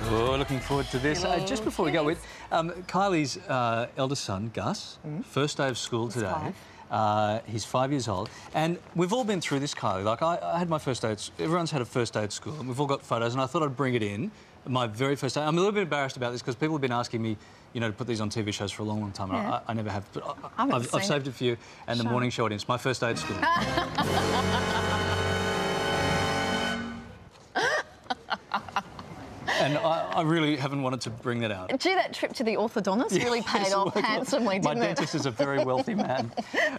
Oh, looking forward to this. Just before we go with Kylie's eldest son, Gus, first day of school today. He's 5 years old, and we've all been through this, Kylie. Like, I had my first day everyone's had a first day at school, and we've all got photos, and I thought I'd bring it in, my very first day. I'm a little bit embarrassed about this because people have been asking me, you know, to put these on TV shows for a long, long time. Yeah. I never have, but I've saved it for you and the morning show audience. My first day at school. And I really haven't wanted to bring that out. Gee, that trip to the orthodontist really paid off handsomely, didn't it? My dentist is a very wealthy man.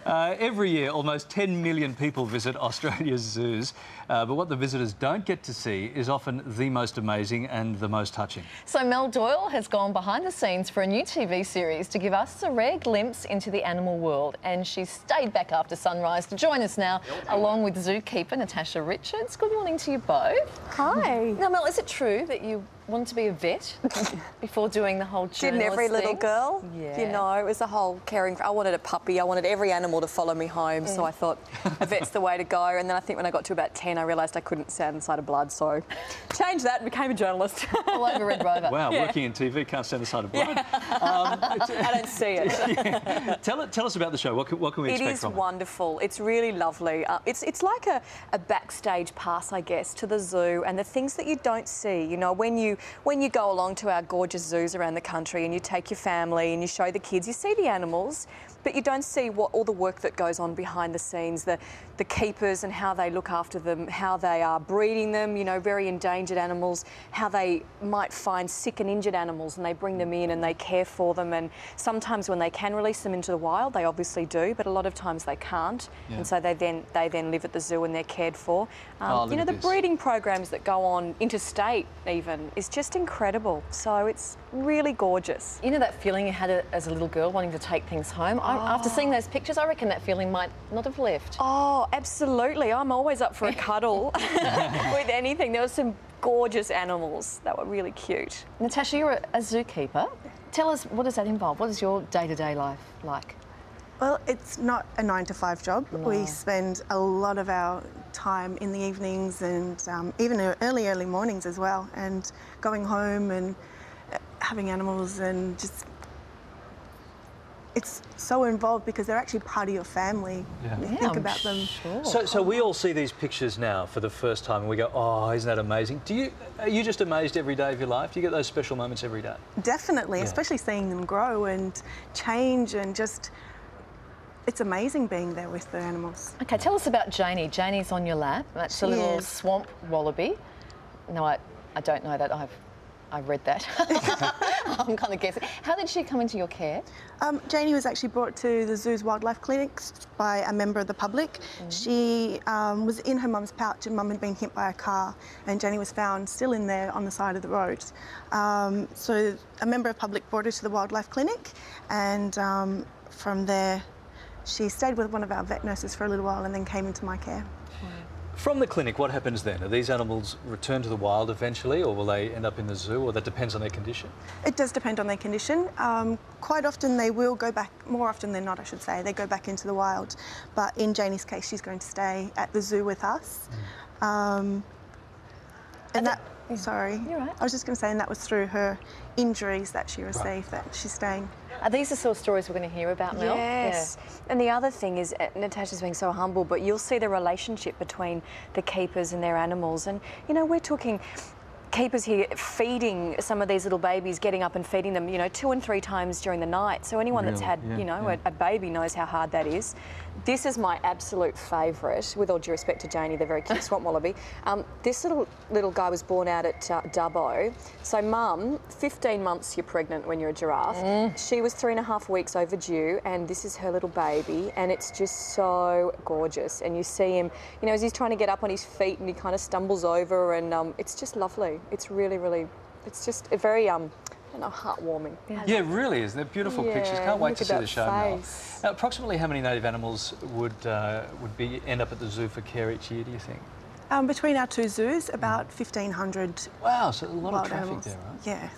Every year, almost 10 million people visit Australia's zoos, but what the visitors don't get to see is often the most amazing and the most touching. So Mel Doyle has gone behind the scenes for a new TV series to give us a rare glimpse into the animal world, and she's stayed back after sunrise to join us now, along with zookeeper Natasha Richards. Good morning to you both. Hi. Now, Mel, is it true that you wanted to be a vet before doing the whole journalist Didn't every little thing? girl? Yeah. You know, it was the whole caring for... I wanted a puppy. I wanted every animal to follow me home, so I thought a vet's the way to go. And then I think when I got to about 10, I realised I couldn't stand the sight of blood, so changed that and became a journalist. All over Red Rover. Wow, working in TV, can't stand the sight of blood. I don't see it. Yeah. Tell us about the show. What can we expect from it? It is wonderful. It's really lovely. It's like a backstage pass, I guess, to the zoo and the things that you don't see. You know, when you go along to our gorgeous zoos around the country and you take your family and you show the kids, you see the animals, but you don't see all the work that goes on behind the scenes, the keepers and how they look after them, how they are breeding them, you know, very endangered animals, how they might find sick and injured animals and they bring them in and they care for them, and sometimes when they can release them into the wild, they obviously do, but a lot of times they can't, and so they then live at the zoo and they're cared for. You know, the breeding programs that go on interstate even is just incredible, so it's really gorgeous. You know that feeling you had as a little girl wanting to take things home? After seeing those pictures, I reckon that feeling might not have left. Oh, absolutely. I'm always up for a cuddle with anything. There were some gorgeous animals that were really cute. Natasha, you're a zookeeper. Tell us, what does that involve? What is your day-to-day life like? Well, it's not a 9-to-5 job. No. We spend a lot of our time in the evenings and even early mornings as well, and going home and having animals, and just... It's so involved because they're actually part of your family. Yeah. You think about them. Sure. So we all see these pictures now for the first time and we go, oh, isn't that amazing? Are you just amazed every day of your life? Do you get those special moments every day? Definitely, especially seeing them grow and change, and just... It's amazing being there with the animals. OK, tell us about Janie. Janie's on your lap. That's a little swamp wallaby. No, I don't know that. I've read that. I'm kind of guessing. How did she come into your care? Janie was actually brought to the zoo's wildlife clinics by a member of the public. She was in her mum's pouch, and mum had been hit by a car, and Janie was found still in there on the side of the road. So a member of the public brought her to the wildlife clinic, and from there she stayed with one of our vet nurses for a little while and then came into my care. From the clinic, what happens then? Are these animals returned to the wild eventually, or will they end up in the zoo, or that depends on their condition? It does depend on their condition. Quite often they will go back, more often than not I should say, they go back into the wild. But in Janie's case, she's going to stay at the zoo with us. Sorry, you're right. I was just going to say, and that was through her injuries that she received, that she's staying. Are these the sort of stories we're going to hear about, Mel? Yes. Yeah. And the other thing is, Natasha's being so humble, but you'll see the relationship between the keepers and their animals. And, you know, we're talking keepers here feeding some of these little babies, getting up and feeding them, you know, 2 and 3 times during the night. So anyone that's had, you know, a baby knows how hard that is. This is my absolute favourite, with all due respect to Janie, the very cute swamp wallaby. This little guy was born out at Dubbo. So, Mum, 15 months you're pregnant when you're a giraffe. She was 3.5 weeks overdue, and this is her little baby, and it's just so gorgeous. And you see him, you know, as he's trying to get up on his feet and he kind of stumbles over, and it's just lovely. It's really, really, it's just a very, I don't know, heartwarming. Yeah, it really is. They're beautiful pictures. Can't wait to see the show now. Now, approximately how many native animals would end up at the zoo for care each year, do you think? Between our 2 zoos, about 1,500. Wow, so a lot of traffic animals. there, right? Yes.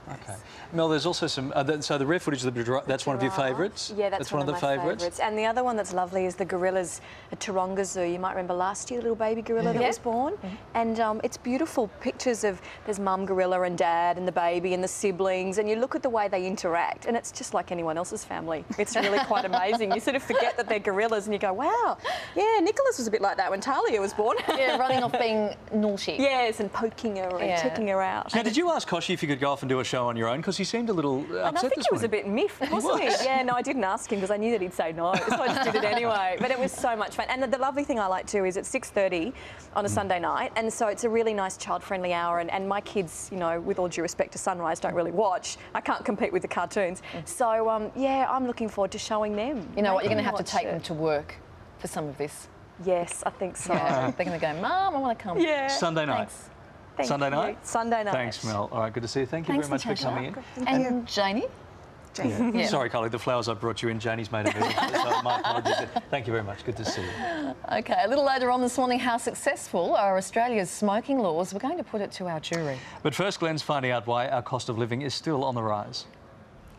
Okay. Mel, there's also some... so the rare footage of the giraffe, that's one of your favourites? Yeah, that's one of the favourites. And the other one that's lovely is the gorillas at Taronga Zoo. You might remember last year, the little baby gorilla that was born. And it's beautiful pictures of there's mum gorilla and dad and the baby and the siblings, and you look at the way they interact, and it's just like anyone else's family. It's really quite amazing. You sort of forget that they're gorillas and you go, wow, yeah, Nicholas was a bit like that when Talia was born. Yeah, running off being naughty. Yes, and poking her and checking her out. Now, did you ask Koshi if you could go off and do a show on your own? Because he seemed a little upset this morning. And I think he was a bit miffed, wasn't he? Yeah, no, I didn't ask him because I knew that he'd say no, so I just did it anyway. But it was so much fun. And the lovely thing I like too is it's 6:30 on a Sunday night, and so it's a really nice child-friendly hour, and my kids, you know, with all due respect to Sunrise, don't really watch. I can't compete with the cartoons. So, yeah, I'm looking forward to showing them. You know what, you're going to have to take them to work for some of this. Yes, I think so. Yeah, they're going to go, Mum, I want to come. Yeah. Sunday night. Thanks. Sunday night? Sunday night. Thanks, Mel. All right, good to see you. Thank you very much for coming in. And Janie? Janie. Yeah. Sorry, Kylie, the flowers I brought you in, Janie's made a move. So my apologies. Thank you very much. Good to see you. OK, a little later on this morning, how successful are Australia's smoking laws? We're going to put it to our jury. But first, Glenn's finding out why our cost of living is still on the rise.